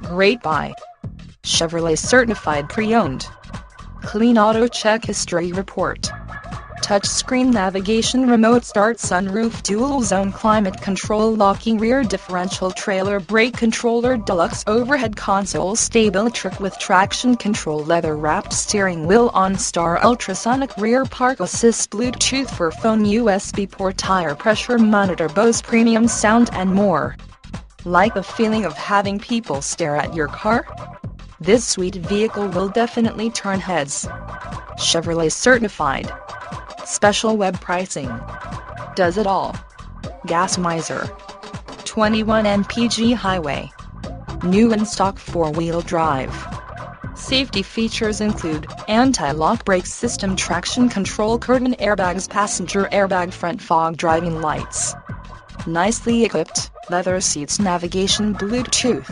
Great buy. Chevrolet certified pre-owned. Clean AutoCheck history report. Touchscreen navigation, remote start, sunroof, dual zone climate control, locking rear differential, trailer brake controller, deluxe overhead console, Stabilitrak with traction control, leather wrapped steering wheel, OnStar ultrasonic rear park assist, Bluetooth for phone, USB port, tire pressure monitor, BOSE premium sound, and more. Like the feeling of having people stare at your car? This sweet vehicle will definitely turn heads. Chevrolet certified. Special web pricing. Does it all. Gas miser. 21 mpg highway. New in stock 4-wheel drive. Safety features include anti-lock brake system, traction control, curtain airbags, passenger airbag, front fog, driving lights. Nicely equipped, leather seats, navigation, Bluetooth.